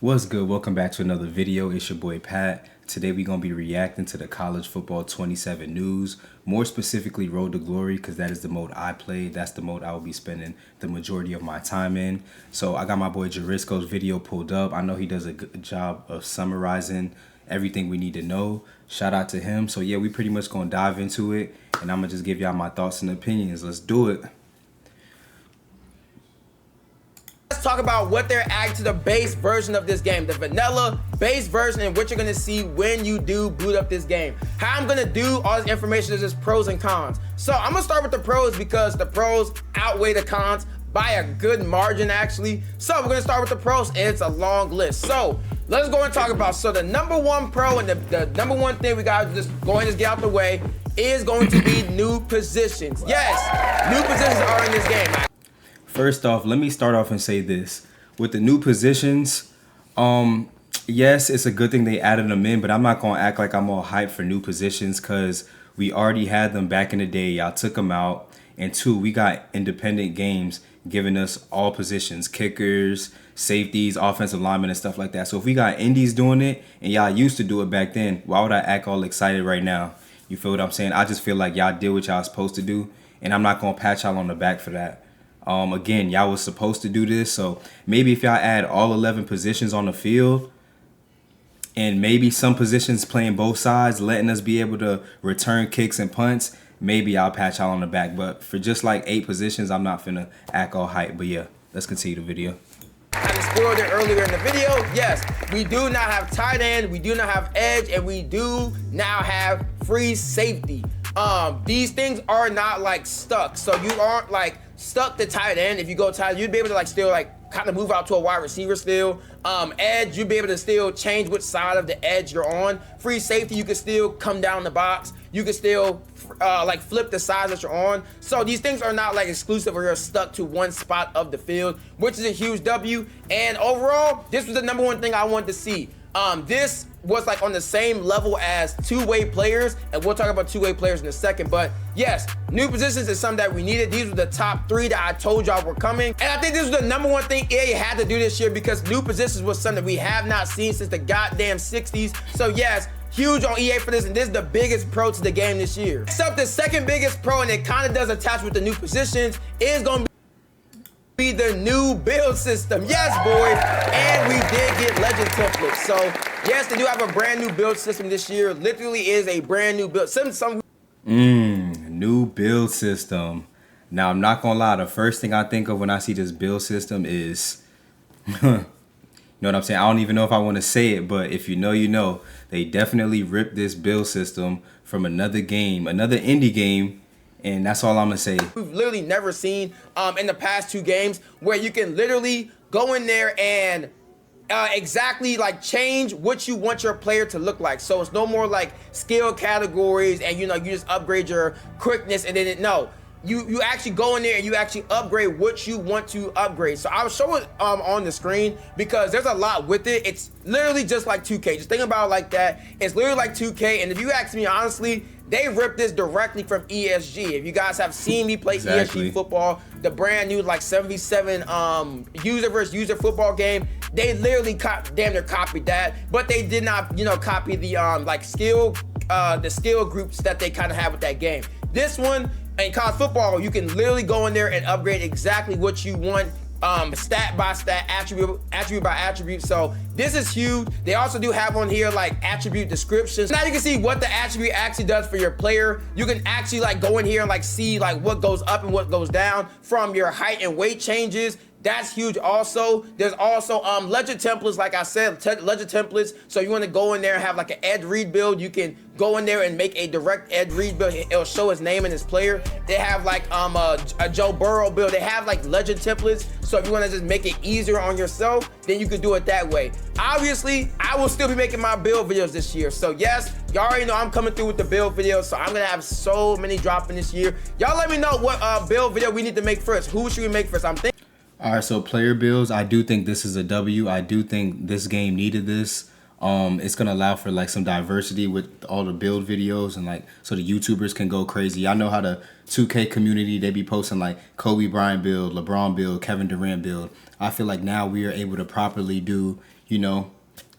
What's good? Welcome back to another video. It's your boy Pat. Today we're going to be reacting to the college football 27 news, more specifically Road to Glory, because that is the mode I play. That's the mode I will be spending the majority of my time in. So I got my boy Jarisco's video pulled up. I know he does a good job of summarizing everything we need to know. Shout out to him. So yeah, we pretty much going to dive into it, and I'm going to just give y'all my thoughts and opinions. Let's do it. Let's talk about what they're adding to the base version of this game, the vanilla base version, and what you're gonna see when you do boot up this game. How I'm gonna do all this information is just pros and cons. So I'm gonna start with the pros because the pros outweigh the cons by a good margin actually. So we're gonna start with the pros, and it's a long list. So let's go and talk about, so the number one pro and the number one thing we gotta just go and just get out the way is going to be new positions. Yes, new positions are in this game. First off, let me start off and say this. With the new positions, yes, it's a good thing they added them in, but I'm not going to act like I'm all hyped for new positions because we already had them back in the day. Y'all took them out. And two, we got independent games giving us all positions, kickers, safeties, offensive linemen, and stuff like that. So if we got indies doing it and y'all used to do it back then, why would I act all excited right now? You feel what I'm saying? I just feel like y'all did what y'all supposed to do, and I'm not going to pat y'all on the back for that. Again, y'all was supposed to do this, so maybe if y'all add all 11 positions on the field and maybe some positions playing both sides, letting us be able to return kicks and punts, maybe I'll pat y'all on the back. But for just like 8 positions, I'm not finna act all hype. But yeah, let's continue the video. I spoiled it earlier in the video. Yes, we do not have tight end, we do not have edge, and we do now have free safety. These things are not like stuck, so you aren't like stuck to tight end. If you go tight, you'd be able to like still like kind of move out to a wide receiver still. Edge, you'd be able to still change which side of the edge you're on. Free safety, you can still come down the box. You can still like flip the sides that you're on. So these things are not like exclusive or you're stuck to one spot of the field, which is a huge W. And overall, this was the number one thing I wanted to see. This was like on the same level as two-way players, and we'll talk about two-way players in a second. But yes, new positions is something that we needed. These were the top 3 that I told y'all were coming, and I think this was the number one thing EA had to do this year because new positions was something we have not seen since the goddamn 60s. So yes, huge on EA for this, and this is the biggest pro to the game this year. So the second biggest pro, and it kind of does attach with the new positions, is going to be the new build system. Yes, boys, and we did get legend templates. So yes, they do have a brand new build system this year. Literally is a brand new build system. New build system. Now I'm not gonna lie, the first thing I think of when I see this build system is you know what I'm saying? I don't even know if I want to say it, but if you know, you know. They definitely ripped this build system from another game, another indie game. And that's all I'm gonna say. We've literally never seen in the past 2 games where you can literally go in there and exactly like change what you want your player to look like. So it's no more like skill categories and you know, you just upgrade your quickness and then no. You actually go in there and you actually upgrade what you want to upgrade. So I'll show it on the screen because there's a lot with it. It's literally just like 2K. Just think about it like that. It's literally like 2K. And if you ask me honestly, they ripped this directly from ESG. If you guys have seen me play ESG football, the brand new like 7v7 user versus user football game, they literally damn near copied that, but they did not, you know, copy the like skill groups that they kind of have with that game. This one, in college football, you can literally go in there and upgrade exactly what you want, stat by stat, attribute by attribute. So this is huge. They also do have on here like attribute descriptions. Now you can see what the attribute actually does for your player. You can actually like go in here and like see like what goes up and what goes down from your height and weight changes. That's huge also. There's also legend templates, like I said, legend templates. So you want to go in there and have like an Ed Reed build, you can go in there and make a direct Ed Reed build. It'll show his name and his player. They have like a Joe Burrow build. They have like legend templates. So if you want to just make it easier on yourself, then you could do it that way. Obviously, I will still be making my build videos this year. So yes, y'all already know I'm coming through with the build videos. So I'm going to have so many dropping this year. Y'all let me know what build video we need to make first. Who should we make first? I'm thinking. All right, so player builds, I do think this is a W. I do think this game needed this. It's gonna allow for like some diversity with all the build videos and like so the YouTubers can go crazy. I know how the 2K community, they be posting like Kobe Bryant build, LeBron build, Kevin Durant build. I feel like now we are able to properly do,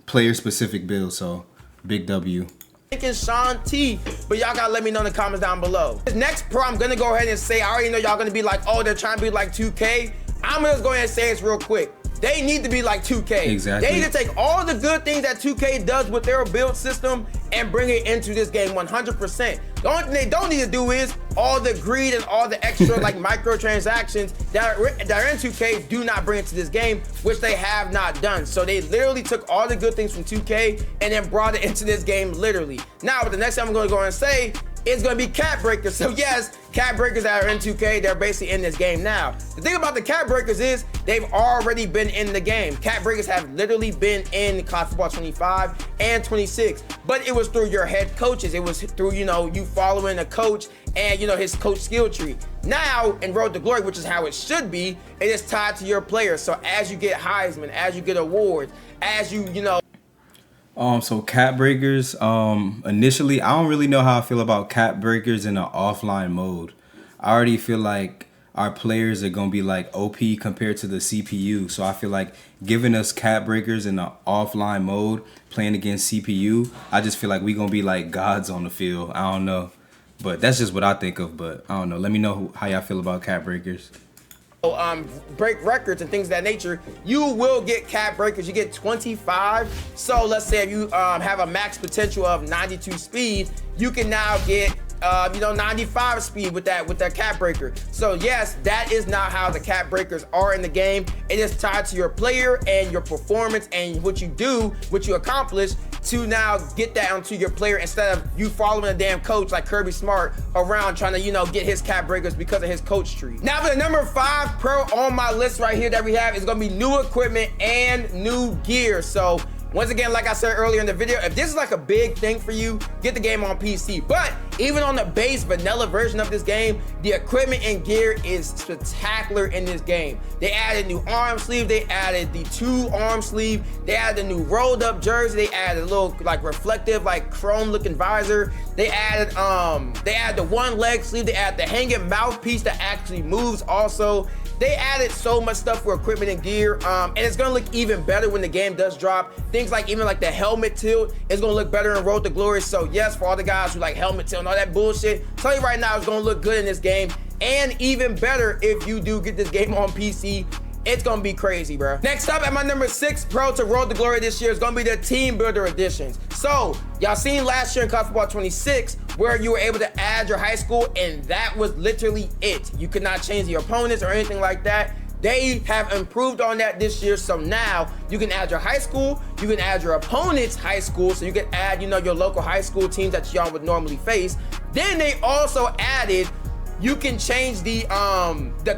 player specific builds. So big W. Thinking Sean T, but y'all gotta let me know in the comments down below. This next pro, I'm gonna go ahead and say, I already know y'all gonna be like, oh, they're trying to be like 2K. I'm gonna just go ahead and say this real quick. They need to be like 2K. Exactly. They need to take all the good things that 2K does with their build system and bring it into this game 100%. The only thing they don't need to do is all the greed and all the extra like microtransactions that are in 2K do not bring it to this game, which they have not done. So they literally took all the good things from 2K and then brought it into this game literally. Now, the next thing I'm gonna go and say is gonna be cap breakers. So yes, cap breakers that are in 2K, they're basically in this game now. The thing about the cap breakers is they've already been in the game. Cap breakers have literally been in College Football 25 and 26, but it was through your head coaches. It was through, you following a coach and, his coach skill tree. Now, in Road to Glory, which is how it should be, it is tied to your players. So as you get Heisman, as you get awards, as So cap breakers, initially, I don't really know how I feel about cap breakers in an offline mode. I already feel like our players are going to be like OP compared to the CPU. So I feel like giving us cap breakers in an offline mode, playing against CPU, I just feel like we're going to be like gods on the field. I don't know. But that's just what I think of. But I don't know. Let me know how y'all feel about cap breakers. Break records and things of that nature, you will get cap breakers. You get 25. So let's say if you have a max potential of 92 speed, you can now get 95 speed with that cap breaker. So yes, that is not how the cap breakers are in the game. It is tied to your player and your performance and what you do, what you accomplish to now get that onto your player instead of you following a damn coach like Kirby Smart around trying to, get his cap breakers because of his coach tree. Now for the number 5 pro on my list right here that we have is gonna be new equipment and new gear. So once again, like I said earlier in the video, if this is like a big thing for you, get the game on PC. But even on the base vanilla version of this game, the equipment and gear is spectacular in this game. They added new arm sleeve, they added the 2 arm sleeve, they added the new rolled up jersey, they added a little like reflective, like chrome looking visor. They added the 1 leg sleeve, they added the hanging mouthpiece that actually moves also. They added so much stuff for equipment and gear, and it's gonna look even better when the game does drop. Things like even like the helmet tilt is gonna look better in Road to Glory. So yes, for all the guys who like helmet tilt and all that bullshit, I'll tell you right now, it's gonna look good in this game, and even better if you do get this game on PC. It's gonna be crazy, bro. Next up at my number 6 pro to Road to Glory this year is gonna be the Team Builder editions. So y'all seen last year in College Football 26 where you were able to add your high school, and that was literally it. You could not change your opponents or anything like that. They have improved on that this year, so now you can add your high school, you can add your opponent's high school, so you can add, your local high school teams that y'all would normally face. Then they also added, you can change the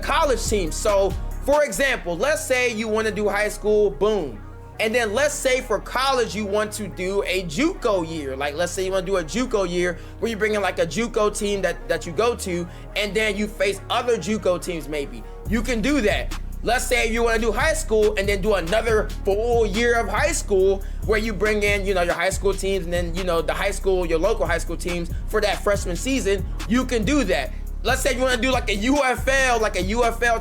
college teams. So for example, let's say you want to do high school, boom. And then let's say for college, you want to do a JUCO year. Like let's say you want to do a JUCO year where you bring in like a JUCO team that you go to, and then you face other JUCO teams maybe. You can do that. Let's say you want to do high school and then do another full year of high school where you bring in, your high school teams and then, your local high school teams for that freshman season. You can do that. Let's say you want to do like a UFL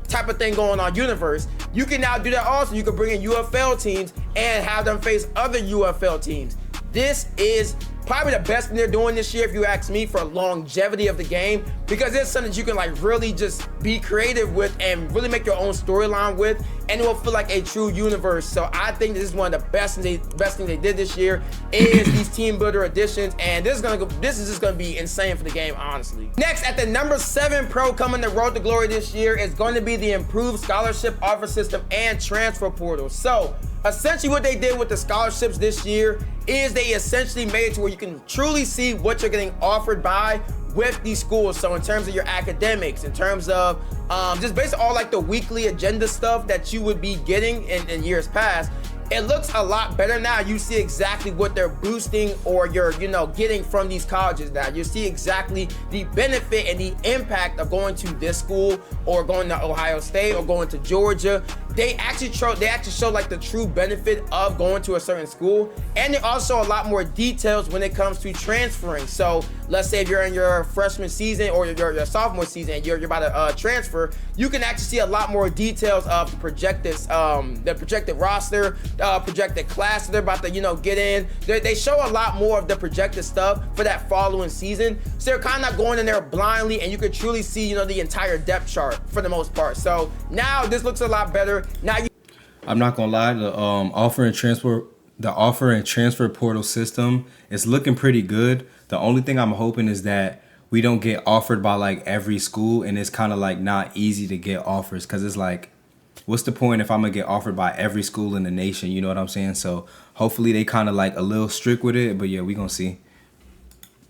type of thing going on universe. You can now do that also. You can bring in UFL teams and have them face other UFL teams. This is probably the best thing they're doing this year, if you ask me, for longevity of the game, because it's something that you can like really just be creative with and really make your own storyline with, and it will feel like a true universe. So I think this is one of the best things they did this year is these Team Builder editions, and this is just gonna be insane for the game, honestly. Next, at the number 7 pro coming to Road to Glory this year is going to be the improved scholarship offer system and transfer portal. So essentially what they did with the scholarships this year is they essentially made it to where you can truly see what you're getting offered by with these schools. So in terms of your academics, in terms of just basically all like the weekly agenda stuff that you would be getting in years past, it looks a lot better now. You see exactly what they're boosting or you're, getting from these colleges now. You see exactly the benefit and the impact of going to this school or going to Ohio State or going to Georgia. they actually show like the true benefit of going to a certain school, and there also a lot more details when it comes to transferring. So let's say if you're in your freshman season or your sophomore season and you're about to transfer, you can actually see a lot more details of the projected roster, projected class that they're about to get in. They show a lot more of the projected stuff for that following season, so they're kind of not going in there blindly, and you could truly see the entire depth chart for the most part. So now this looks a lot better. I'm not gonna lie, the offer and transfer portal system is looking pretty good. The only thing I'm hoping is that we don't get offered by like every school, and it's kind of like not easy to get offers, because it's like, what's the point if I'm gonna get offered by every school in the nation? You know what I'm saying? So hopefully they kind of like a little strict with it, but yeah, we gonna see.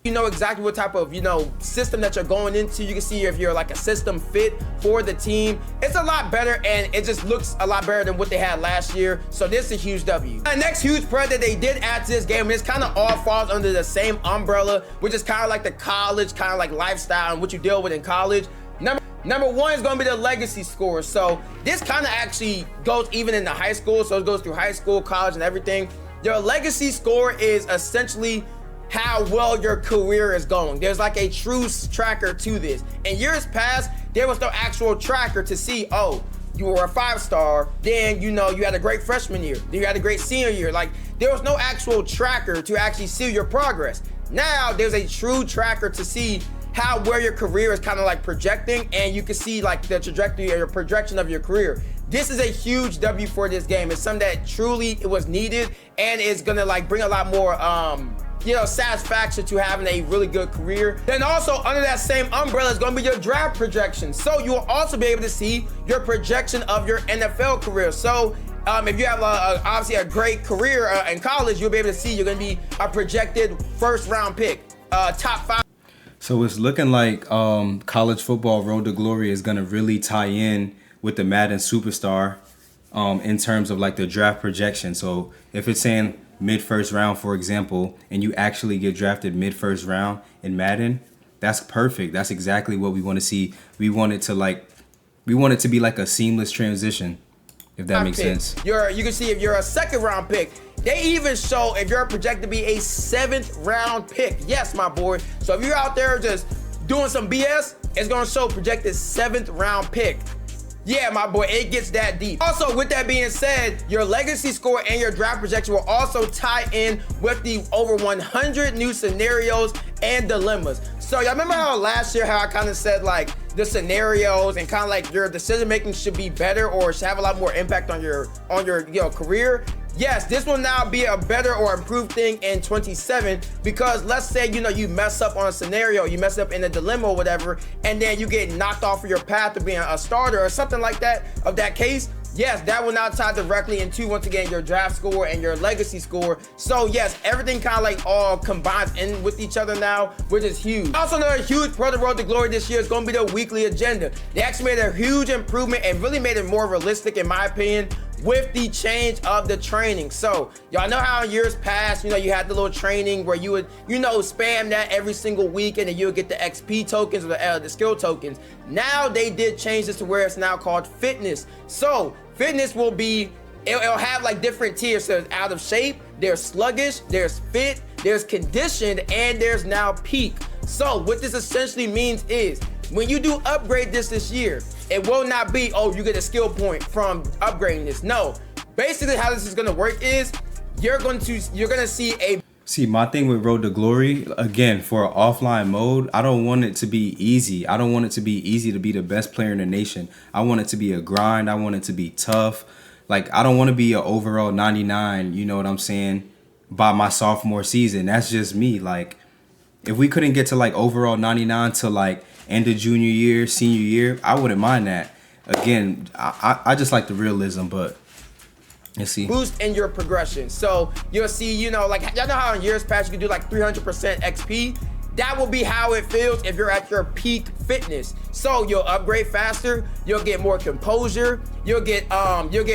You know exactly what type of system that you're going into. You can see if you're like a system fit for the team. It's a lot better, and it just looks a lot better than what they had last year. So this is a huge W. The next huge spread that they did add to this game, and this kind of all falls under the same umbrella, which is kind of like the college kind of like lifestyle and what you deal with in college. Number one is going to be the legacy score. So this kind of actually goes even into high school. So it goes through high school, college, and everything. Your legacy score is essentially how well your career is going. There's like a true tracker to this. In years past, there was no actual tracker to see, oh, you were a 5-star, then you had a great freshman year, then you had a great senior year. Like, there was no actual tracker to actually see your progress. Now there's a true tracker to see where your career is kind of like projecting, and you can see like the trajectory or your projection of your career. This is a huge W for this game. It's something that truly it was needed, and it's gonna like bring a lot more satisfaction to having a really good career. Then also under that same umbrella is going to be your draft projection. So you will also be able to see your projection of your NFL career. So if you have obviously a great career in college, you'll be able to see you're going to be a projected first-round pick, top 5. So it's looking like college football Road to Glory is going to really tie in with the Madden Superstar in terms of like the draft projection. So if it's saying mid-first round, for example, and you actually get drafted mid-first round in Madden, that's perfect. That's exactly what we want to see. We want it to be like a seamless transition, if that makes sense. You can see if you're a second-round pick. They even show if you're projected to be a 7th-round pick. Yes, my boy. So if you're out there just doing some BS, it's going to show projected 7th-round pick. Yeah, my boy, it gets that deep. Also, with that being said, your legacy score and your draft projection will also tie in with the over 100 new scenarios and dilemmas. So y'all remember how last year how I kind of said like the scenarios and kind of like your decision making should be better or should have a lot more impact on your career? Yes, this will now be a better or improved thing in 27, because let's say, you mess up on a scenario, you mess up in a dilemma or whatever, and then you get knocked off of your path to being a starter or something like that of that case. Yes, that will now tie directly into, once again, your draft score and your legacy score. So yes, everything kind of like all combines in with each other now, which is huge. Also, another huge part of the Road to Glory this year is going to be the weekly agenda. They actually made a huge improvement and really made it more realistic, in my opinion, with the change of the training. So y'all know how in years past, you had the little training where you would, spam that every single week, and then you would get the XP tokens or the skill tokens. Now they did change this to where it's now called fitness. So fitness will be, it'll have like different tiers. So there's out of shape, there's sluggish, there's fit, there's conditioned, and there's now peak. So what this essentially means is, when you do upgrade this year, it will not be, oh, you get a skill point from upgrading this. No, basically how this is gonna work is you're gonna see my thing with Road to Glory, again, for an offline mode, I don't want it to be easy. I don't want it to be easy to be the best player in the nation. I want it to be a grind. I want it to be tough. Like, I don't want to be an overall 99, you know what I'm saying, by my sophomore season. That's just me. Like, if we couldn't get to like overall 99 to like end of junior year, senior year, I wouldn't mind that. Again, I just like the realism, but let's see. Boost in your progression. So you'll see, like, y'all know how in years past you can do like 300% XP? That will be how it feels if you're at your peak fitness. So you'll upgrade faster, you'll get more composure, you'll get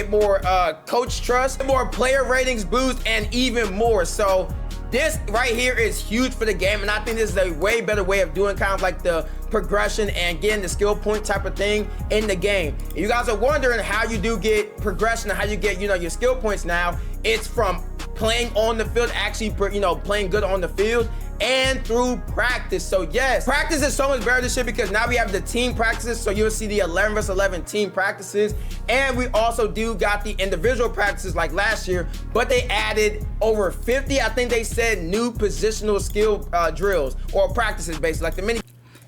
more coach trust, more player ratings boost, and even more. So This right here is huge for the game, and I think this is a way better way of doing kind of like the progression and getting the skill point type of thing in the game. If you guys are wondering how you do get progression and how you get, your skill points now, it's from playing on the field, actually, playing good on the field, and through practice. So yes, practice is so much better this year because now we have the team practices. So you'll see the 11 versus 11 team practices. And we also do got the individual practices like last year, but they added over 50, I think they said, new positional skill drills or practices basically, like the mini.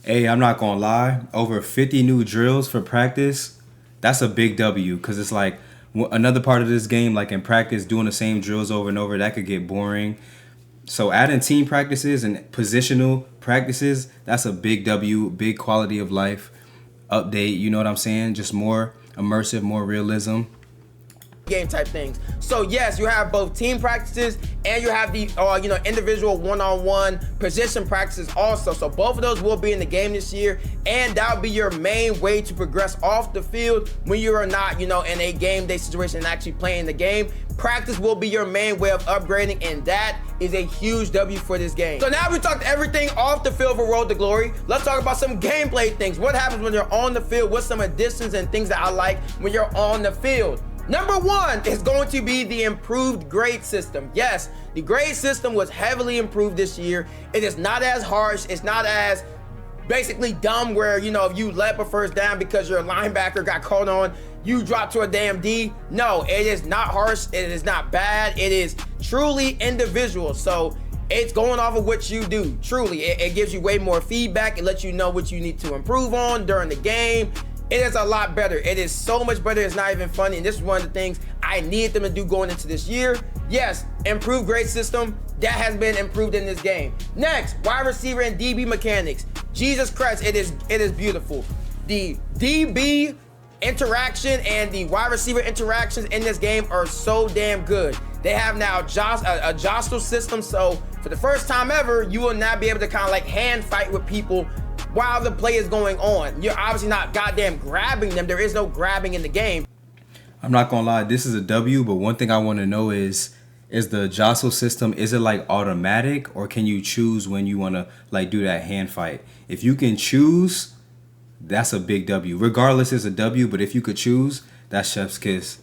Hey, I'm not gonna lie, over 50 new drills for practice, that's a big W, because it's like another part of this game, like in practice, doing the same drills over and over, that could get boring. So adding team practices and positional practices, that's a big W, big quality of life update, you know what I'm saying? Just more immersive, more realism. Game type things. So yes, you have both team practices and you have the individual one-on-one position practices also. So both of those will be in the game this year, and that'll be your main way to progress off the field when you are not, in a game day situation and actually playing the game. Practice will be your main way of upgrading, and that is a huge W for this game. So now we talked everything off the field for Road to Glory. Let's talk about some gameplay things. What happens when you're on the field? What's some additions and things that I like when you're on the field? Number one is going to be the improved grade system. Yes, the grade system was heavily improved this year. It is not as harsh. It's not as basically dumb where, if you let up a first down because your linebacker got called on, you drop to a damn D. No, it is not harsh. It is not bad. It is truly individual. So it's going off of what you do. Truly, it gives you way more feedback. It lets you know what you need to improve on during the game. It is a lot better. It is so much better. It's not even funny. And this is one of the things I needed them to do going into this year. Yes, improved grade system. That has been improved in this game. Next, wide receiver and DB mechanics. Jesus Christ, it is beautiful. The DB interaction and the wide receiver interactions in this game are so damn good. They have now a jostle system. So for the first time ever, you will now be able to kind of like hand fight with people while the play is going on. You're obviously not goddamn grabbing them. There is no grabbing in the game. I'm not gonna lie, this is a W, but one thing I want to know is the jostle system, is it like automatic, or can you choose when you want to like do that hand fight? If you can choose, that's a big W. Regardless, it's a W, but if you could choose, that's chef's kiss.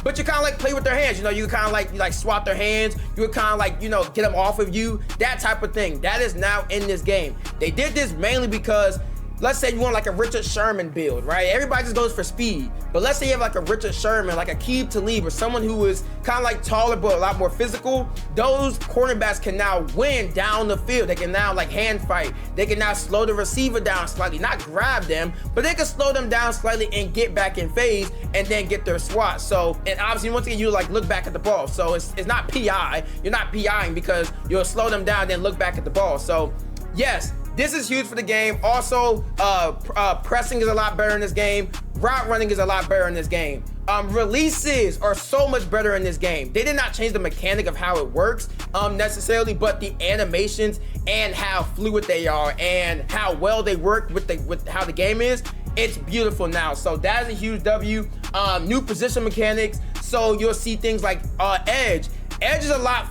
But you kind of like play with their hands, you kind of like swap their hands. You would kind of like, get them off of you, that type of thing. That is now in this game. They did this mainly because, let's say you want like a Richard Sherman build, right? Everybody just goes for speed. But let's say you have like a Richard Sherman, like a Keeb Talib, or someone who is kind of like taller but a lot more physical. Those cornerbacks can now win down the field. They can now like hand fight. They can now slow the receiver down slightly, not grab them, but they can slow them down slightly and get back in phase and then get their swat. So, and obviously once again, you like look back at the ball. So it's not PI. You're not PIing because you'll slow them down and then look back at the ball. So yes, this is huge for the game. Also, pressing is a lot better in this game. Route running is a lot better in this game. Releases are so much better in this game. They did not change the mechanic of how it works necessarily, but the animations and how fluid they are and how well they work with how the game is, it's beautiful now. So that is a huge W. New position mechanics. So you'll see things like edge. Edge is a lot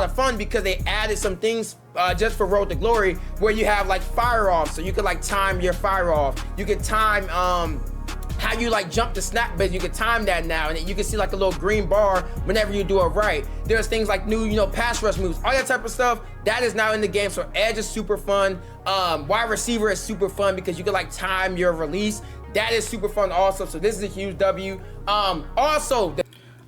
of fun because they added some things just for Road to Glory where you have like fire off, so you could like time your fire off. You could time how you like jump the snap base. You can time that now, and you can see like a little green bar whenever you do it right. There's things like new pass rush moves, all that type of stuff that is now in the game. So edge is super fun. Wide receiver is super fun because you can like time your release. That is super fun also. So this is a huge W. Also,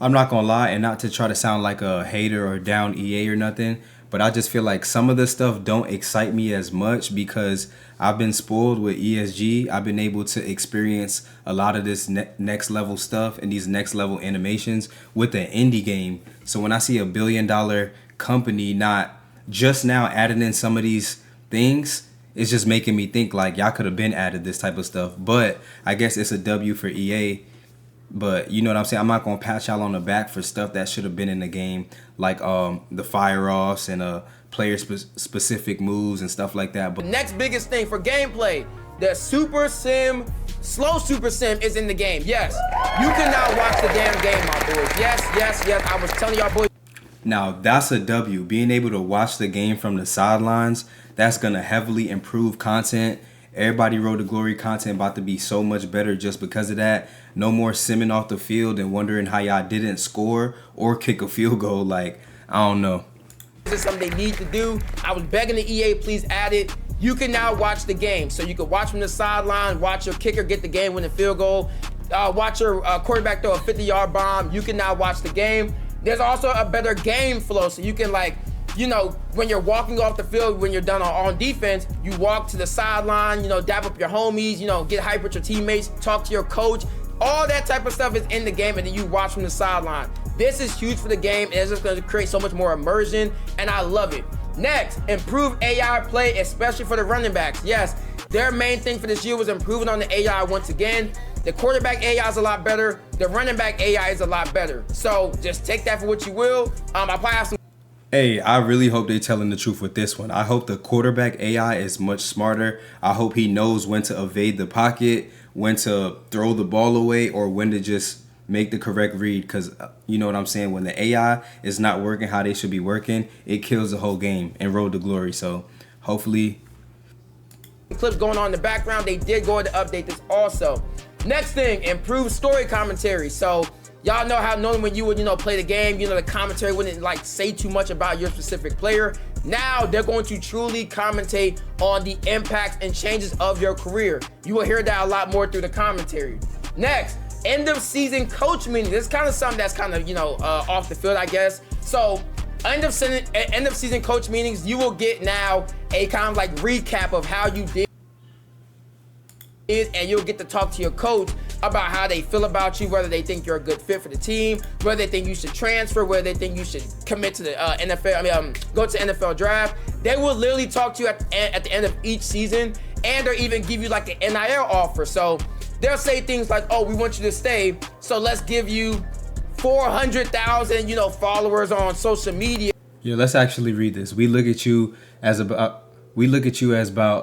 I'm not gonna lie, and not to try to sound like a hater or down EA or nothing, but I just feel like some of the stuff don't excite me as much because I've been spoiled with ESG. I've been able to experience a lot of this next level stuff and these next level animations with an indie game. So when I see a $1 billion company not just now adding in some of these things, it's just making me think like y'all could have been added this type of stuff. But I guess it's a W for EA. But you know what I'm saying? I'm not going to pat y'all on the back for stuff that should have been in the game, like the fire-offs and player-specific moves and stuff like that. But the next biggest thing for gameplay, the Super Sim, slow Super Sim is in the game. Yes, you can now watch the damn game, my boys. Yes, I was telling y'all boys. Now, that's a W. Being able to watch the game from the sidelines, that's going to heavily improve content. Everybody Road to Glory content about to be so much better just because of that. No more simming off the field and wondering how y'all didn't score or kick a field goal. Like, I don't know. This is something they need to do. I was begging the EA, please add it. You can now watch the game. So you can watch from the sideline, watch your kicker get the game-winning field goal, watch your quarterback throw a 50-yard bomb. You can now watch the game. There's also a better game flow, so you can, like, you know, when you're walking off the field, when you're done on defense, you walk to the sideline, you know, dab up your homies, you know, get hype with your teammates, talk to your coach. All that type of stuff is in the game, and then you watch from the sideline. This is huge for the game, and it's just going to create so much more immersion, and I love it. Next, improve AI play, especially for the running backs. Yes, their main thing for this year was improving on the AI once again. The quarterback AI is a lot better. The running back AI is a lot better. So just take that for what you will. I probably have some. Hey, I really hope they're telling the truth with this one. I hope the quarterback AI is much smarter. I hope he knows when to evade the pocket, when to throw the ball away, or when to just make the correct read. Because you know what I'm saying? When the AI is not working how they should be working, it kills the whole game and Road to Glory. So hopefully. Clips going on in the background. They did go ahead to update this also. Next thing, improve story commentary. So y'all know how normally when you would, you know, play the game, you know, the commentary wouldn't like say too much about your specific player. Now they're going to truly commentate on the impacts and changes of your career. You will hear that a lot more through the commentary. Next, end of season coach meeting. This is kind of something that's kind of, you know, off the field, I guess. So end of season coach meetings, you will get now a kind of like recap of how you did, and you'll get to talk to your coach about how they feel about you, whether they think you're a good fit for the team, whether they think you should transfer, whether they think you should commit to the NFL, go to NFL draft. They will literally talk to you at the end of each season, and they'll even give you like an NIL offer. So they'll say things like, oh, we want you to stay, so let's give you 400,000, you know, followers on social media. Yeah, let's actually read this. We look at you as about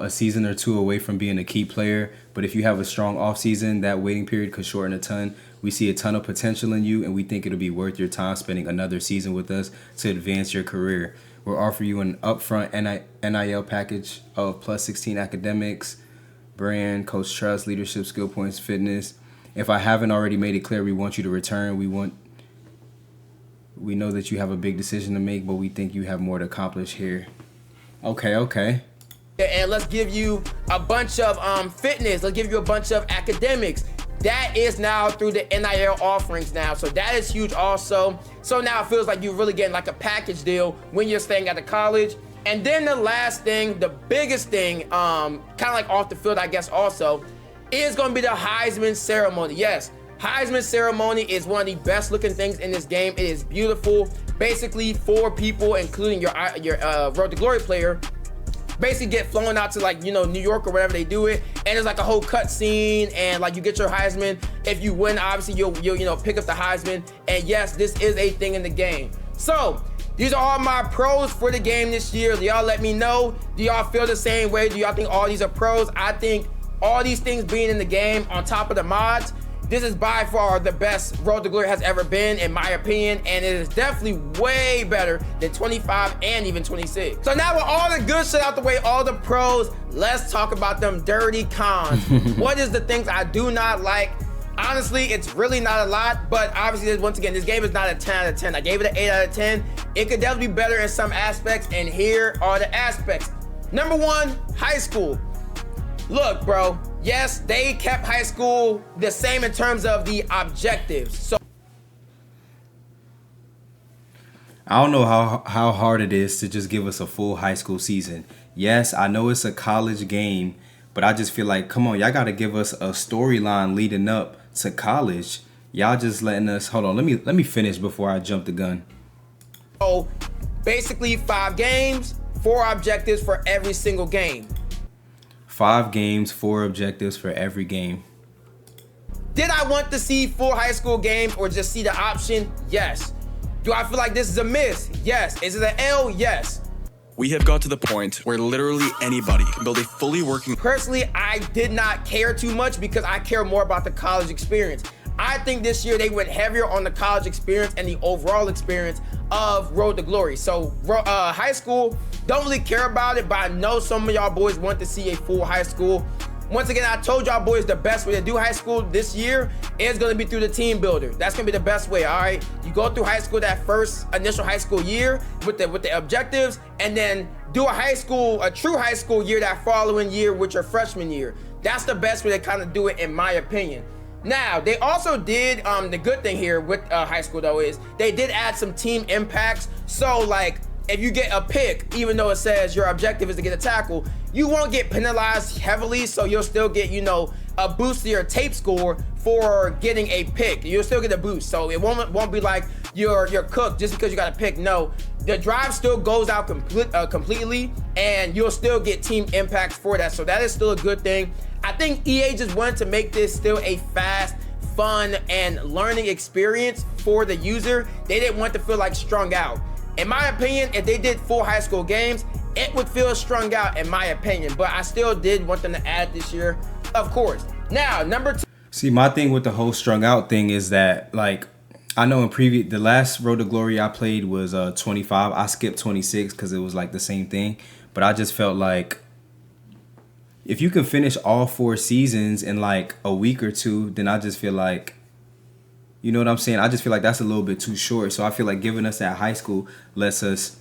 a season or two away from being a key player, but if you have a strong offseason, that waiting period could shorten a ton. We see a ton of potential in you, and we think it'll be worth your time spending another season with us to advance your career. We'll offer you an upfront NIL package of plus 16 academics, brand, coach trust, leadership, skill points, fitness. If I haven't already made it clear, we want you to return. We know that you have a big decision to make, but we think you have more to accomplish here. Okay. And let's give you a bunch of fitness. Let's give you a bunch of academics. That is now through the NIL offerings now. So that is huge also. So now it feels like you're really getting like a package deal when you're staying at the college. And then the last thing, the biggest thing, kind of like off the field, I guess also, is going to be the Heisman ceremony. Yes, Heisman ceremony is one of the best looking things in this game. It is beautiful. Basically, 4 people, including your Road to Glory player, basically get flown out to, like, you know, New York or wherever they do it, and it's like a whole cut scene, and like you get your Heisman. If you win, obviously you'll you know, pick up the Heisman. And yes, this is a thing in the game. So these are all my pros for the game this year. Y'all let me know. Do y'all feel the same way? Do y'all think all these are pros? I think all these things being in the game on top of the mods, this is by far the best Road to Glory has ever been, in my opinion, and it is definitely way better than 25 and even 26. So now with all the good shit out the way, all the pros, let's talk about them dirty cons. What is the things I do not like? Honestly, it's really not a lot, but obviously, once again, this game is not a 10 out of 10. I gave it an 8 out of 10. It could definitely be better in some aspects, and here are the aspects. Number 1, high school. Look, bro, yes, they kept high school the same in terms of the objectives. So I don't know how hard it is to just give us a full high school season. Yes, I know it's a college game, but I just feel like, come on, y'all got to give us a storyline leading up to college. Y'all just letting us, hold on, let me finish before I jump the gun. So basically 5 games, 4 objectives for every single game. 5 games, 4 objectives for every game. Did I want to see 4 high school games or just see the option? Yes. Do I feel like this is a miss? Yes. Is it an L? Yes. We have got to the point where literally anybody can build a fully working... Personally, I did not care too much because I care more about the college experience. I think this year they went heavier on the college experience and the overall experience of Road to Glory. So high school, don't really care about it, but I know some of y'all boys want to see a full high school. Once again, I told y'all boys the best way to do high school this year is going to be through the team builder. That's going to be the best way, all right? You go through high school that first initial high school year with the objectives, and then do a true high school year that following year with your freshman year. That's the best way to kind of do it, in my opinion. Now, they also did, the good thing here with high school though is they did add some team impacts. So like, if you get a pick, even though it says your objective is to get a tackle, you won't get penalized heavily, so you'll still get, you know, a boost to your tape score for getting a pick. You'll still get a boost, so it won't be like you're cooked just because you got a pick. No, the drive still goes out completely, and you'll still get team impacts for that, so that is still a good thing. I think EA just wanted to make this still a fast, fun, and learning experience for the user. They didn't want to feel like strung out. In my opinion, if they did full high school games, it would feel strung out, in my opinion. But I still did want them to add this year, of course. Now, number 2. See, my thing with the whole strung out thing is that, like, I know the last Road to Glory I played was 25. I skipped 26 because it was like the same thing. But I just felt like if you can finish all 4 seasons in like a week or two, then I just feel like, you know what I'm saying? I just feel like that's a little bit too short. So I feel like giving us that high school lets us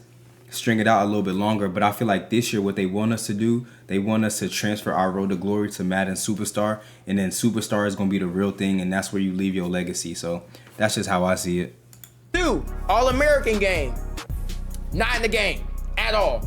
string it out a little bit longer. But I feel like this year what they want us to do, they want us to transfer our Road to Glory to Madden Superstar. And then Superstar is going to be the real thing. And that's where you leave your legacy. So that's just how I see it. 2, All-American game. Not in the game at all.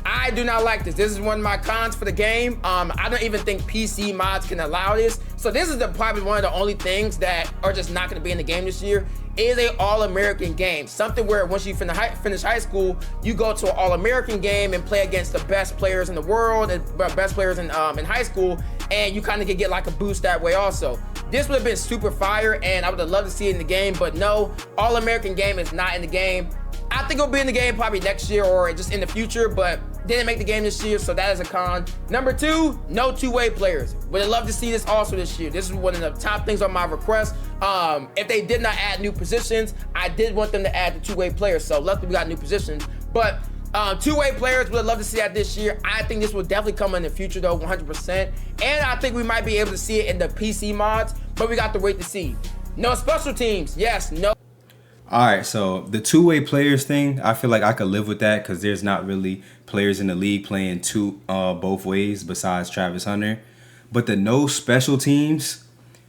I do not like this. This is one of my cons for the game. I don't even think PC mods can allow this. So this is probably one of the only things that are just not going to be in the game this year. Is a All-American game. Something where once you finish high school, you go to an All-American game and play against the best players in the world and best players in high school, and you kind of can get like a boost that way also. This would have been super fire, and I would have loved to see it in the game, but no, All-American game is not in the game. I think it'll be in the game probably next year or just in the future, but didn't make the game this year, so that is a con. Number 2, no two-way players. Would have loved to see this also this year. This is one of the top things on my request. If they did not add new positions, I did want them to add the two-way players, so luckily we got new positions. But two-way players, would have loved to see that this year. I think this will definitely come in the future though, 100%. And I think we might be able to see it in the PC mods, but we got to wait to see. No special teams, yes, no. All right, so the two-way players thing, I feel like I could live with that because there's not really players in the league playing both ways besides Travis Hunter. But the no special teams,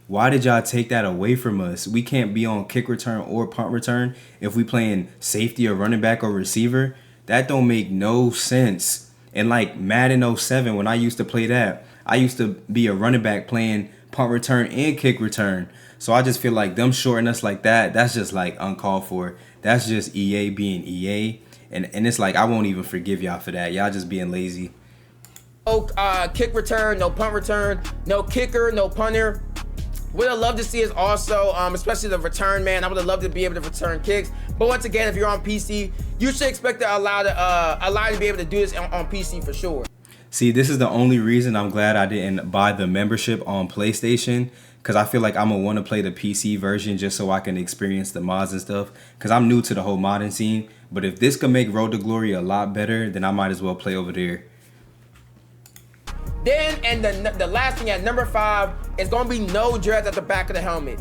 why did y'all take that away from us? We can't be on kick return or punt return if we playing safety or running back or receiver. That don't make no sense. And like Madden 07, when I used to play that, I used to be a running back playing punt return and kick return. So I just feel like them shorting us like that, that's just like uncalled for. That's just EA being EA. And it's like, I won't even forgive y'all for that. Y'all just being lazy. No kick return, no punt return, no kicker, no punter. Would have loved to see us also, especially the return man. I would have loved to be able to return kicks. But once again, if you're on PC, you should expect to allow to be able to do this on PC for sure. See, this is the only reason I'm glad I didn't buy the membership on PlayStation, because I feel like I'm going to want to play the PC version just so I can experience the mods and stuff, because I'm new to the whole modding scene. But if this could make Road to Glory a lot better, then I might as well play over there. Then, and the last thing at number 5 is going to be no dreads at the back of the helmet.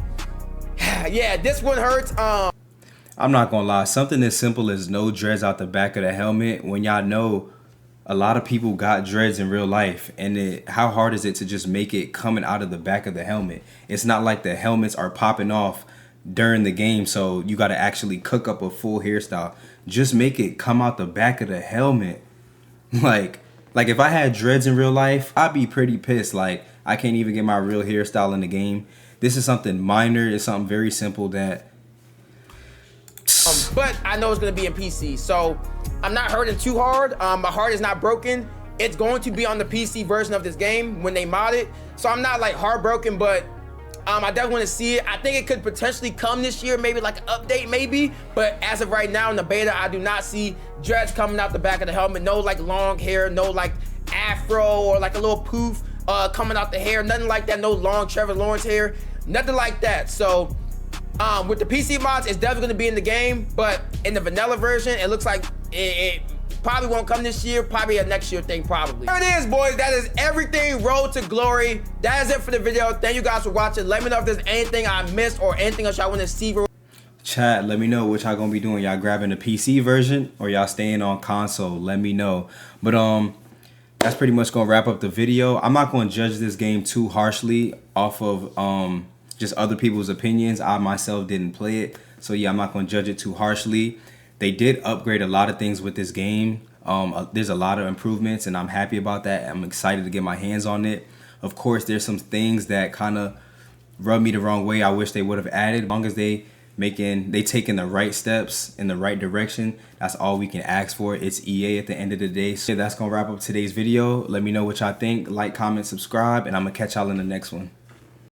Yeah, this one hurts. I'm not going to lie. Something as simple as no dreads out the back of the helmet, when y'all know a lot of people got dreads in real life, and how hard is it to just make it coming out of the back of the helmet? It's not like the helmets are popping off during the game, so you got to actually cook up a full hairstyle. Just make it come out the back of the helmet. Like if I had dreads in real life, I'd be pretty pissed. Like, I can't even get my real hairstyle in the game. This is something minor. It's something very simple that... but I know it's going to be in PC, so I'm not hurting too hard. My heart is not broken. It's going to be on the PC version of this game when they mod it, so I'm not like heartbroken, but I definitely want to see it. I think it could potentially come this year, maybe like an update maybe, but as of right now in the beta, I do not see dreads coming out the back of the helmet. No like long hair, no like afro or like a little poof coming out the hair, nothing like that. No long Trevor Lawrence hair. nothing like that. So with the PC mods, it's definitely going to be in the game, but in the vanilla version, it looks like it probably won't come this year, probably a next year thing, probably. There it is, boys. That is everything Road to Glory. That is it for the video. Thank you guys for watching. Let me know if there's anything I missed or anything else y'all want to see. Chat, let me know what y'all gonna be doing. Y'all grabbing the PC version or y'all staying on console? Let me know. But that's pretty much gonna wrap up the video. I'm not gonna judge this game too harshly off of just other people's opinions. I myself didn't play it, so yeah, I'm not gonna judge it too harshly. They did upgrade a lot of things with this game. There's a lot of improvements, and I'm happy about that. I'm excited to get my hands on it. Of course, there's some things that kind of rub me the wrong way. I wish they would have added. As long as they taking the right steps in the right direction, that's all we can ask for. It's EA at the end of the day. So that's gonna wrap up today's video. Let me know what y'all think. Like, comment, subscribe, and I'm gonna catch y'all in the next one.